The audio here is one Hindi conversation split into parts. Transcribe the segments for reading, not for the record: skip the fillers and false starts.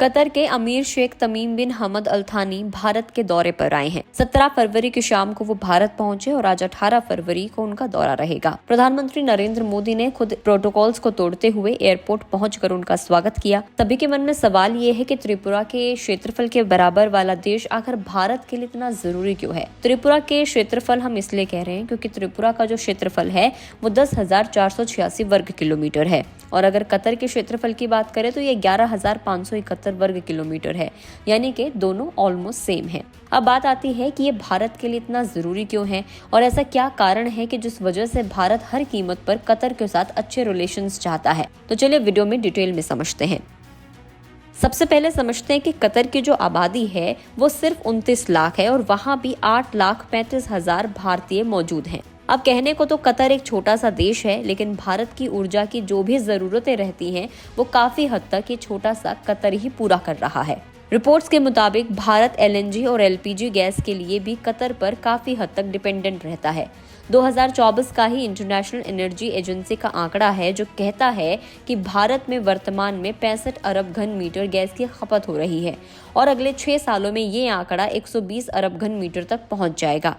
कतर के अमीर शेख तमीम बिन हमद अल थानी भारत के दौरे पर आए हैं। 17 फरवरी की शाम को वो भारत पहुंचे और आज 18 फरवरी को उनका दौरा रहेगा। प्रधानमंत्री नरेंद्र मोदी ने खुद प्रोटोकॉल्स को तोड़ते हुए एयरपोर्ट पहुंचकर उनका स्वागत किया। सभी के मन में सवाल ये है कि त्रिपुरा के क्षेत्रफल के बराबर वाला देश आखिर भारत के लिए इतना जरूरी क्यों है। त्रिपुरा के क्षेत्रफल हम इसलिए कह रहे हैं क्योंकि त्रिपुरा का जो क्षेत्रफल है वो 10,486 वर्ग किलोमीटर है और अगर कतर के क्षेत्रफल की बात करें तो ये 11,571 वर्ग किलोमीटर है, यानी कि दोनों ऑलमोस्ट सेम है। अब बात आती है कि ये भारत के लिए इतना जरूरी क्यों है और ऐसा क्या कारण है कि जिस वजह से भारत हर कीमत पर कतर के साथ अच्छे रिलेशंस चाहता है। तो चलिए वीडियो में डिटेल में समझते हैं। सबसे पहले समझते हैं कि कतर की जो आबादी है वो सिर्फ 29 लाख है और वहाँ भी 8,35,000 भारतीय मौजूद हैं। अब कहने को तो कतर एक छोटा सा देश है, लेकिन भारत की ऊर्जा की जो भी जरूरतें रहती हैं वो काफी हद तक ये छोटा सा कतर ही पूरा कर रहा है। रिपोर्ट्स के मुताबिक भारत एलएनजी और एलपीजी गैस के लिए भी कतर पर काफी हद तक डिपेंडेंट रहता है। 2024 का ही इंटरनेशनल एनर्जी एजेंसी का आंकड़ा है जो कहता है कि भारत में वर्तमान में 65 अरब घन मीटर गैस की खपत हो रही है और अगले 6 सालों में ये आंकड़ा 120 अरब घन मीटर तक पहुंच जाएगा।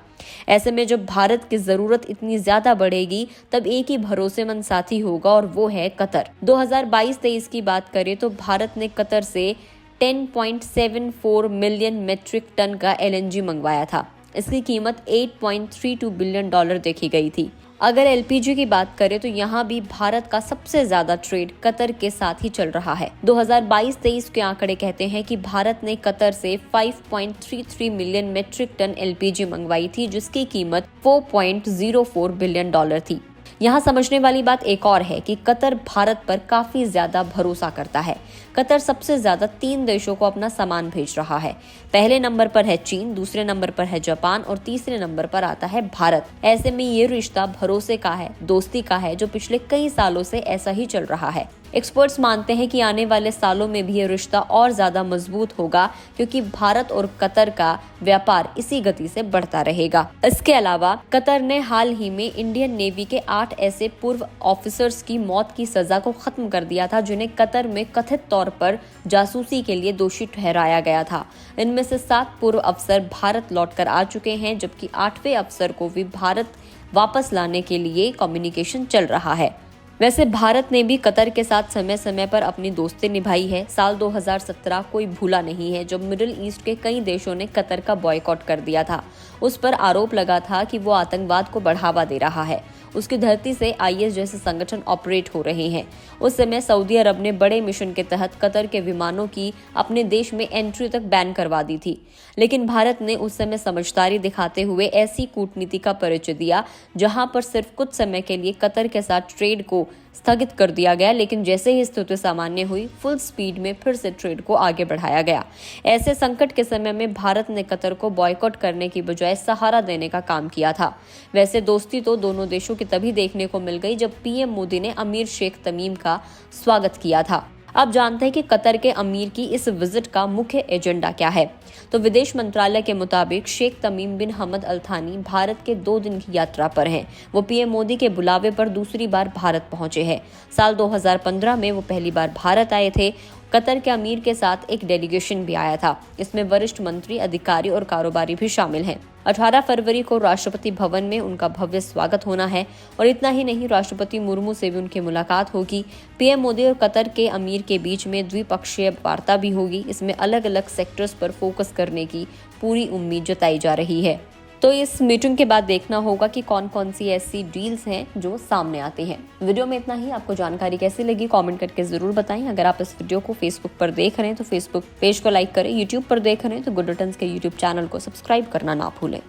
ऐसे में जब भारत की जरूरत इतनी ज्यादा बढ़ेगी तब एक ही भरोसेमंद साथी होगा और वो है कतर। 2022-23 की बात करें तो भारत ने कतर से 10.74 मिलियन मीट्रिक टन का एलएनजी मंगवाया था। इसकी कीमत $8.32 बिलियन देखी गई थी। अगर एलपीजी की बात करें तो यहाँ भी भारत का सबसे ज्यादा ट्रेड कतर के साथ ही चल रहा है। 2022-23 के आंकड़े कहते हैं कि भारत ने कतर से 5.33 मिलियन मीट्रिक टन एलपीजी मंगवाई थी जिसकी कीमत $4.04 बिलियन थी। यहाँ समझने वाली बात एक और है कि कतर भारत पर काफी ज्यादा भरोसा करता है। कतर सबसे ज्यादा 3 देशों को अपना सामान भेज रहा है। पहले नंबर पर है चीन, दूसरे नंबर पर है जापान और तीसरे नंबर पर आता है भारत। ऐसे में ये रिश्ता भरोसे का है, दोस्ती का है, जो पिछले कई सालों से ऐसा ही चल रहा है। एक्सपर्ट्स मानते हैं कि आने वाले सालों में भी ये रिश्ता और ज्यादा मजबूत होगा क्योंकि भारत और कतर का व्यापार इसी गति से बढ़ता रहेगा। इसके अलावा कतर ने हाल ही में इंडियन नेवी के 8 ऐसे पूर्व ऑफिसर्स की मौत की सजा को खत्म कर दिया था जिन्हें कतर में कथित तौर पर जासूसी के लिए दोषी ठहराया गया था। इनमें से 7 पूर्व अफसर भारत लौटकर आ चुके हैं जबकि 8वें अफसर को भी भारत वापस लाने के लिए कम्युनिकेशन चल रहा है। वैसे भारत ने भी कतर के साथ समय समय पर अपनी दोस्ती निभाई है। साल 2017 कोई भूला नहीं है जब मिडिल ईस्ट के कई देशों ने कतर का बॉयकॉट कर दिया था। उस पर आरोप लगा था कि वो आतंकवाद को बढ़ावा दे रहा है। उसकी धरती से आईएस जैसे संगठन ऑपरेट हो रहे हैं। उस समय सऊदी अरब ने बड़े मिशन के तहत कतर के विमानों की अपने देश में एंट्री तक बैन करवा दी थी, लेकिन भारत ने उस समय समझदारी दिखाते हुए ऐसी कूटनीति का परिचय दिया जहां पर सिर्फ कुछ समय के लिए कतर के साथ ट्रेड को स्थगित कर दिया गया, लेकिन जैसे ही स्थिति सामान्य हुई फुल स्पीड में फिर से ट्रेड को आगे बढ़ाया गया। ऐसे संकट के समय में भारत ने कतर को बॉयकॉट करने की बजाय सहारा देने का काम किया था। वैसे दोस्ती तो दोनों देशों की तभी देखने को मिल गई जब पीएम मोदी ने अमीर शेख तमीम का स्वागत किया था। अब जानते हैं कि कतर के अमीर की इस विजिट का मुख्य एजेंडा क्या है। तो विदेश मंत्रालय के मुताबिक शेख तमीम बिन हमद अल थानी भारत के 2 दिन की यात्रा पर हैं। वो पीएम मोदी के बुलावे पर दूसरी बार भारत पहुंचे हैं। साल 2015 में वो पहली बार भारत आए थे। कतर के अमीर के साथ एक डेलीगेशन भी आया था। इसमें वरिष्ठ मंत्री, अधिकारी और कारोबारी भी शामिल हैं। 18 फरवरी को राष्ट्रपति भवन में उनका भव्य स्वागत होना है और इतना ही नहीं, राष्ट्रपति मुर्मू से भी उनकी मुलाकात होगी। पीएम मोदी और कतर के अमीर के बीच में द्विपक्षीय वार्ता भी होगी। इसमें अलग अलग सेक्टर्स पर फोकस करने की पूरी उम्मीद जताई जा रही है। तो इस मीटिंग के बाद देखना होगा कि कौन कौन सी ऐसी डील्स हैं जो सामने आती हैं। वीडियो में इतना ही। आपको जानकारी कैसी लगी कमेंट करके जरूर बताएं। अगर आप इस वीडियो को फेसबुक पर देख रहे हैं तो फेसबुक पेज को लाइक करें। यूट्यूब पर देख रहे हैं तो गुड रिटर्न्स के यूट्यूब चैनल को सब्सक्राइब करना ना भूलें।